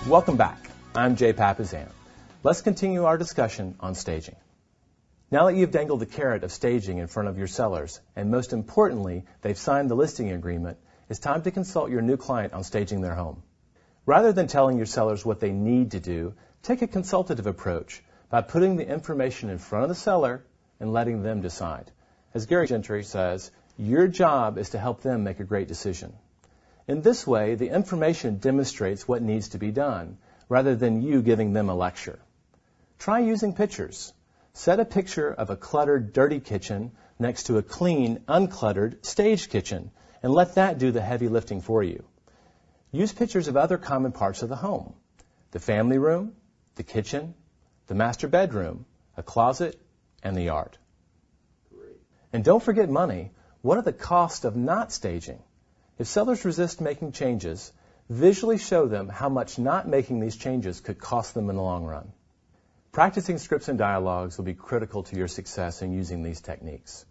Welcome back. I'm Jay Papazan. Let's continue our discussion on staging. Now that you've dangled the carrot of staging in front of your sellers, and most importantly, they've signed the listing agreement, it's time to consult your new client on staging their home. Rather than telling your sellers what they need to do, take a consultative approach by putting the information in front of the seller and letting them decide. As Gary Gentry says, your job is to help them make a great decision. In this way, the information demonstrates what needs to be done, rather than you giving them a lecture. Try using pictures. Set a picture of a cluttered, dirty kitchen next to a clean, uncluttered, staged kitchen, and let that do the heavy lifting for you. Use pictures of other common parts of the home: the family room, the kitchen, the master bedroom, a closet, and the yard. And don't forget money. What are the costs of not staging? If sellers resist making changes, visually show them how much not making these changes could cost them in the long run. Practicing scripts and dialogues will be critical to your success in using these techniques.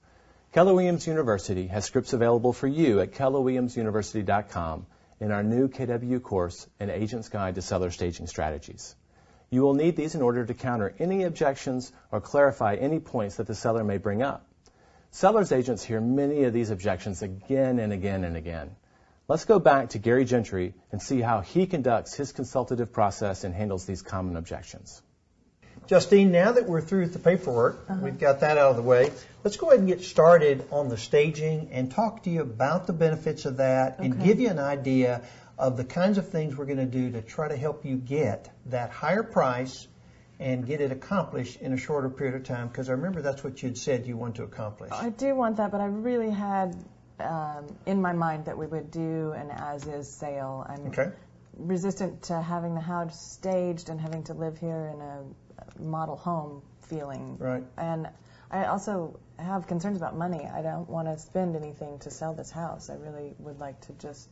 Keller Williams University has scripts available for you at kellerwilliamsuniversity.com in our new KW course, An Agent's Guide to Seller Staging Strategies. You will need these in order to counter any objections or clarify any points that the seller may bring up. Sellers agents hear many of these objections again and again and again. Let's go back to Gary Gentry and see how he conducts his consultative process and handles these common objections. Justine, now that we're through with the paperwork, we've got that out of the way, let's go ahead and get started on the staging and talk to you about the benefits of that and give you an idea of the kinds of things we're going to do to try to help you get that higher price and get it accomplished in a shorter period of time, because I remember that's what you'd said you want to accomplish. I do want that, but I really had in my mind that we would do an as-is sale. I'm resistant to having the house staged and having to live here in a model home feeling. Right. And I also have concerns about money. I don't want to spend anything to sell this house. I really would like to just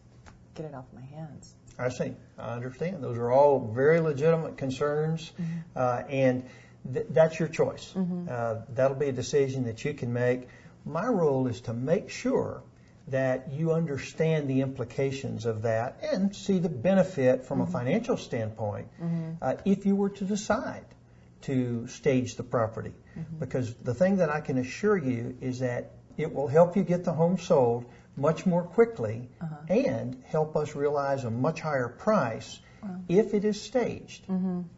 get it off my hands. I see. I understand. Those are all very legitimate concerns, and that's your choice. That'll be a decision that you can make. My role is to make sure that you understand the implications of that and see the benefit from a financial standpoint if you were to decide to stage the property. Because the thing that I can assure you is that it will help you get the home sold much more quickly and help us realize a much higher price if it is staged.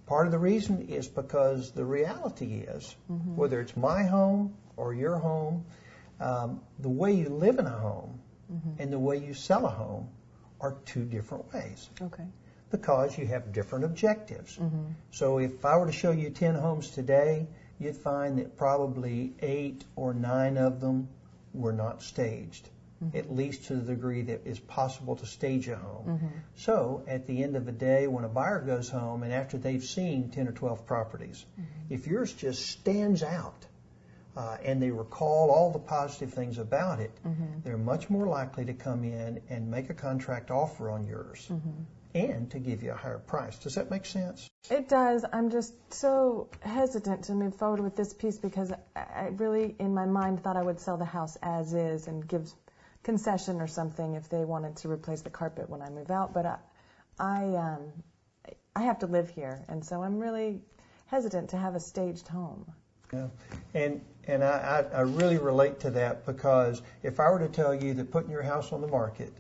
Part of the reason is because the reality is, whether it's my home or your home, the way you live in a home and the way you sell a home are two different ways. Because you have different objectives. So if I were to show you 10 homes today, you'd find that probably 8 or 9 of them were not staged, at least to the degree that it's possible to stage a home. So at the end of the day, when a buyer goes home and after they've seen 10 or 12 properties, if yours just stands out and they recall all the positive things about it, they're much more likely to come in and make a contract offer on yours and to give you a higher price. Does that make sense? It does. I'm just so hesitant to move forward with this piece because I really, in my mind, thought I would sell the house as is and give concession or something if they wanted to replace the carpet when I move out. But I have to live here, and so I'm really hesitant to have a staged home. Yeah, and I really relate to that, because if I were to tell you that putting your house on the market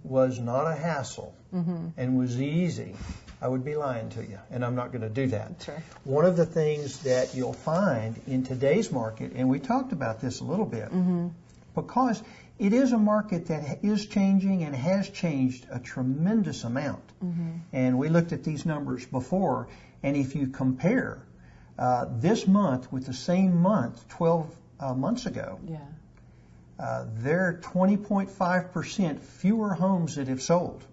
was not a hassle and was easy, I would be lying to you, and I'm not going to do that. Sure. One of the things that you'll find in today's market, and we talked about this a little bit, because it is a market that is changing and has changed a tremendous amount. And we looked at these numbers before, and if you compare this month with the same month 12 months ago, there are 20.5% fewer homes that have sold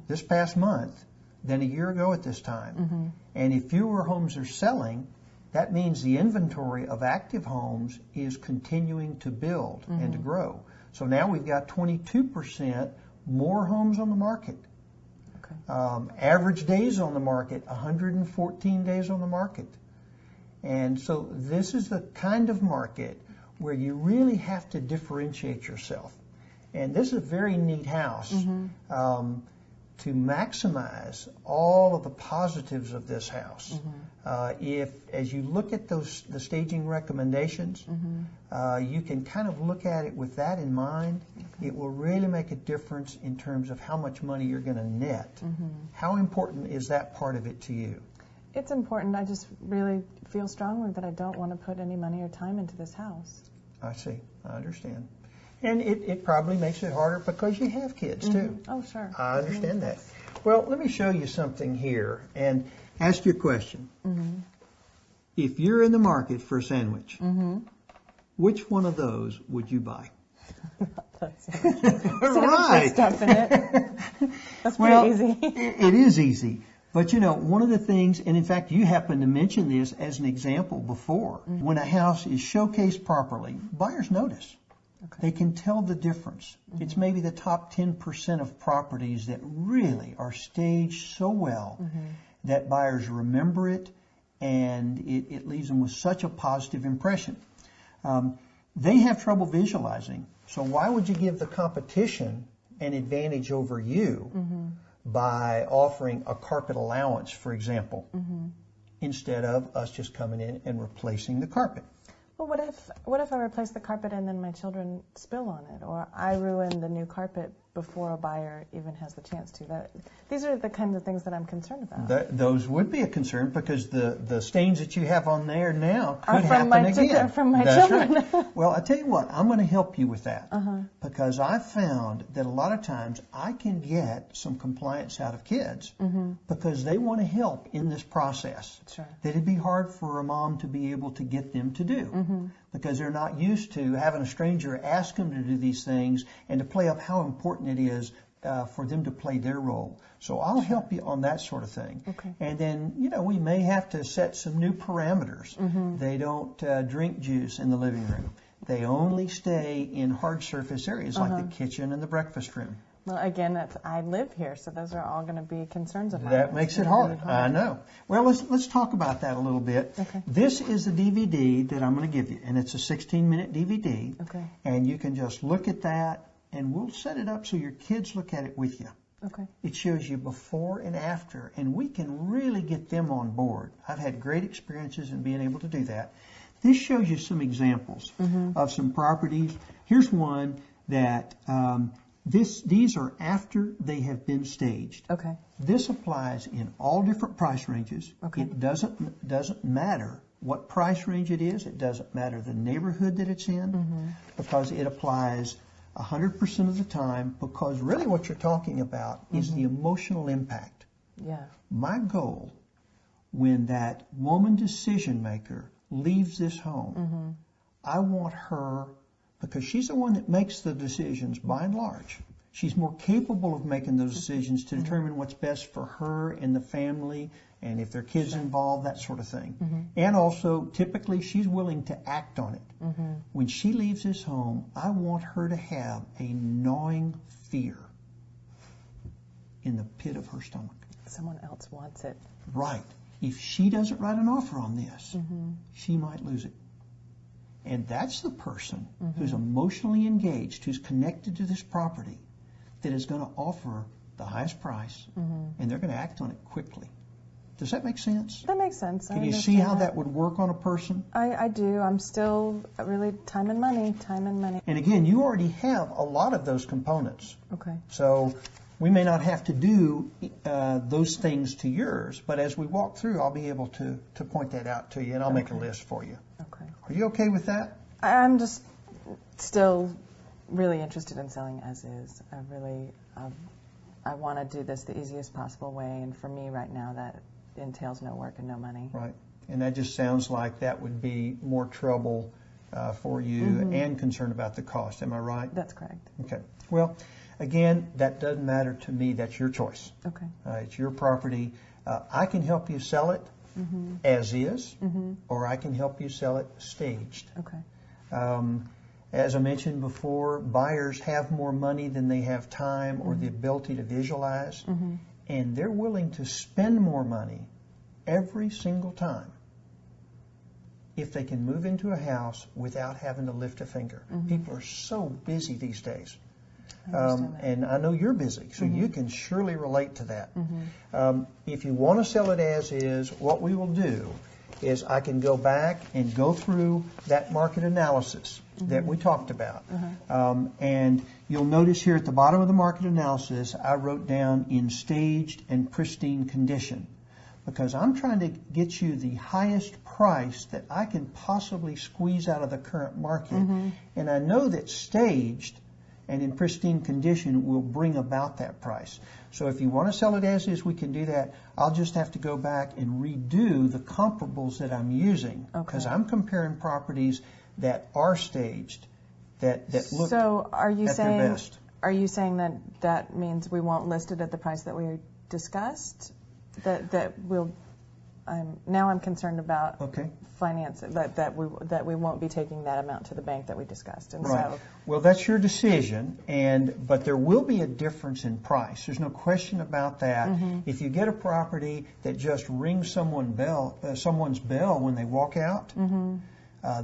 this past month than a year ago at this time. And if fewer homes are selling, that means the inventory of active homes is continuing to build and to grow. So now we've got 22% more homes on the market. Average days on the market, 114 days on the market. And so this is the kind of market where you really have to differentiate yourself. And this is a very neat house. to maximize all of the positives of this house. If, as you look at the staging recommendations, you can kind of look at it with that in mind. It will really make a difference in terms of how much money you're going to net. How important is that part of it to you? It's important. I just really feel strongly that I don't want to put any money or time into this house. I see. I understand. And it probably makes it harder because you have kids, too. Oh, sure. I understand that. Well, let me show you something here and ask you a question. If you're in the market for a sandwich, which one of those would you buy? Right. Stuff in it. That's pretty easy. It is easy. But, you know, one of the things, and in fact, you happened to mention this as an example before, when a house is showcased properly, buyers notice. They can tell the difference. It's maybe the top 10% of properties that really are staged so well that buyers remember it, and it leaves them with such a positive impression. They have trouble visualizing, so why would you give the competition an advantage over you by offering a carpet allowance, for example, instead of us just coming in and replacing the carpet? Well, what if I replace the carpet and then my children spill on it, or I ruin the new carpet before a buyer even has the chance to? These are the kinds of things that I'm concerned about. Those would be a concern because the stains that you have on there now could happen again. From my That's children. Right. Well, I tell you what, I'm going to help you with that because I've found that a lot of times I can get some compliance out of kids because they want to help in this process. Sure. That it'd be hard for a mom to be able to get them to do because they're not used to having a stranger ask them to do these things and to play up how important it is for them to play their role. So I'll help you on that sort of thing. Okay. And then, you know, we may have to set some new parameters. They don't drink juice in the living room. They only stay in hard surface areas like the kitchen and the breakfast room. Well, again, I live here, so those are all going to be concerns of mine. That makes it hard. I know. Well, let's talk about that a little bit. Okay. This is the DVD that I'm going to give you, and it's a 16-minute DVD. Okay. And you can just look at that, and we'll set it up so your kids look at it with you. Okay. It shows you before and after, and we can really get them on board. I've had great experiences in being able to do that. This shows you some examples of some properties. Here's one that these are after they have been staged. Okay. This applies in all different price ranges. Okay. It doesn't matter what price range it is. It doesn't matter the neighborhood that it's in because it applies 100% of the time because really what you're talking about is the emotional impact. Yeah. My goal when that woman decision maker leaves this home, I want her, because she's the one that makes the decisions by and large. She's more capable of making those decisions to determine what's best for her and the family and if there are kids involved, that sort of thing. And also, typically, she's willing to act on it. When she leaves this home, I want her to have a gnawing fear in the pit of her stomach. Someone else wants it. Right. If she doesn't write an offer on this, she might lose it. And that's the person who's emotionally engaged, who's connected to this property, that is going to offer the highest price, and they're going to act on it quickly. Does that make sense? That makes sense. Can you see how that would work on a person? I do. I'm still really time and money. And again, you already have a lot of those components. Okay. So we may not have to do those things to yours, but as we walk through, I'll be able to point that out to you, and I'll make a list for you. Okay. Are you okay with that? I'm just still really interested in selling as is. I want to do this the easiest possible way, and for me right now that entails no work and no money. Right. And that just sounds like that would be more trouble for you and concerned about the cost. Am I right? That's correct. Okay. Well, again, that doesn't matter to me. That's your choice. Okay. It's your property. I can help you sell it as is, or I can help you sell it staged. Okay. As I mentioned before, buyers have more money than they have time or the ability to visualize, and they're willing to spend more money every single time if they can move into a house without having to lift a finger. People are so busy these days. And I know you're busy, so you can surely relate to that. If you want to sell it as is, what we will do is I can go back and go through that market analysis that we talked about. And you'll notice here at the bottom of the market analysis, I wrote down in staged and pristine condition, because I'm trying to get you the highest price that I can possibly squeeze out of the current market. And I know that staged and in pristine condition will bring about that price. So if you want to sell it as is, we can do that. I'll just have to go back and redo the comparables that I'm using, because I'm comparing properties that are staged, that look so are you at saying, their best. Are you saying that that means we won't list it at the price that we discussed? That we'll. Now I'm concerned about finance, that we won't be taking that amount to the bank that we discussed. And Right. so, Well, that's your decision, but there will be a difference in price. There's no question about that. If you get a property that just rings someone's bell when they walk out,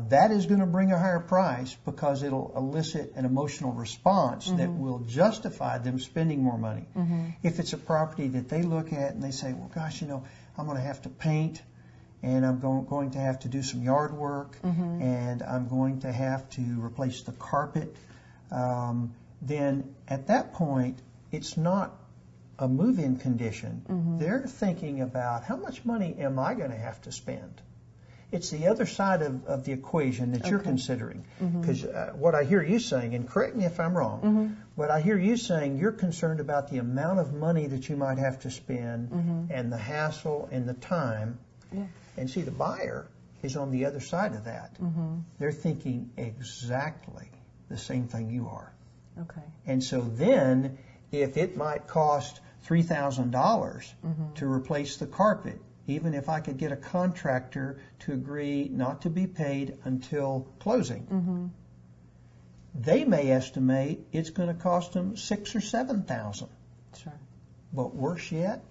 that is going to bring a higher price, because it'll elicit an emotional response that will justify them spending more money. If it's a property that they look at and they say, well, gosh, I'm going to have to paint, and I'm going to have to do some yard work, and I'm going to have to replace the carpet, then at that point, it's not a move-in condition. They're thinking about, how much money am I going to have to spend? It's the other side of the equation that you're considering. Because what I hear you saying, and correct me if I'm wrong, but I hear you saying you're concerned about the amount of money that you might have to spend, and the hassle and the time. And see, the buyer is on the other side of that. They're thinking exactly the same thing you are. And so then, if it might cost $3,000 to replace the carpet, even if I could get a contractor to agree not to be paid until closing, they may estimate it's going to cost them $6,000 or $7,000. Sure. But worse yet,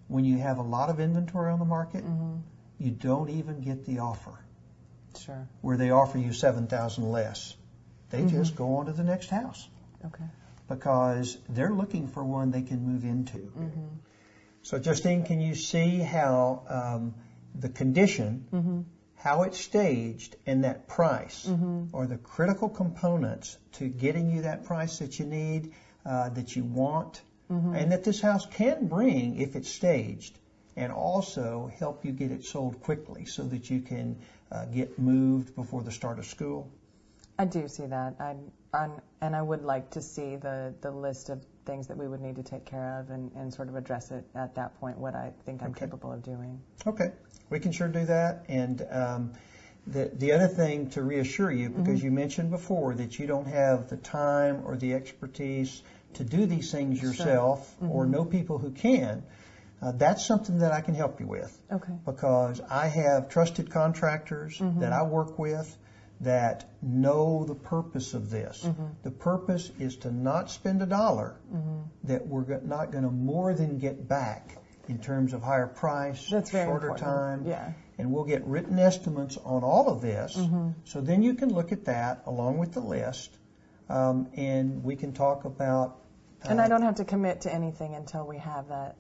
when you have a lot of inventory on the market, you don't even get the offer. Sure. Where they offer you $7,000 less. They just go on to the next house. Because they're looking for one they can move into. So, Justine, can you see how the condition, how it's staged, and that price are the critical components to getting you that price that you need, that you want, and that this house can bring if it's staged, and also help you get it sold quickly so that you can get moved before the start of school? I do see that. And I would like to see the list of things that we would need to take care of, and sort of address it at that point, what I think I'm capable of doing. Okay. We can sure do that. And the other thing to reassure you, because you mentioned before that you don't have the time or the expertise to do these things yourself, or know people who can, that's something that I can help you with. Because I have trusted contractors that I work with that know the purpose of this. The purpose is to not spend $1 that we're not going to more than get back in terms of higher price, shorter time. And we'll get written estimates on all of this. So then you can look at that along with the list, and we can talk about... and I don't have to commit to anything until we have that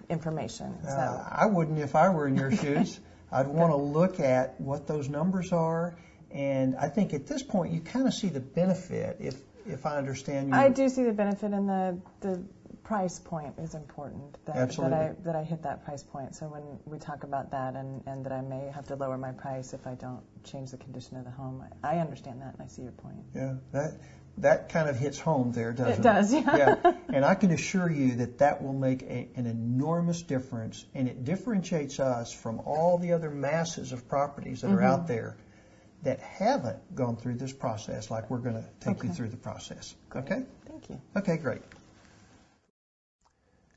information. I wouldn't if I were in your shoes. I'd want to look at what those numbers are. And I think at this point you kind of see the benefit, if I understand you. I do see the benefit, and the price point is important. That I hit that price point. So when we talk about that, and that I may have to lower my price if I don't change the condition of the home, I understand that, and I see your point. Yeah, that kind of hits home there, doesn't it? It does, yeah. And I can assure you that will make an enormous difference, and it differentiates us from all the other masses of properties that are out there that haven't gone through this process like we're going to take you through the process. Okay? Thank you. Okay, great.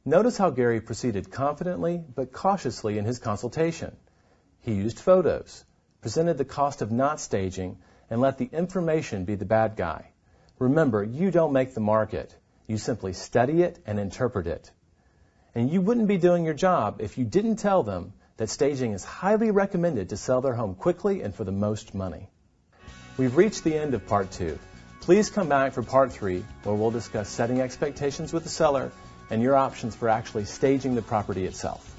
Notice how Gary proceeded confidently but cautiously in his consultation. He used photos, presented the cost of not staging, and let the information be the bad guy. Remember, you don't make the market. You simply study it and interpret it. And you wouldn't be doing your job if you didn't tell them that staging is highly recommended to sell their home quickly and for the most money. We've reached the end of part 2. Please come back for part 3, where we'll discuss setting expectations with the seller and your options for actually staging the property itself.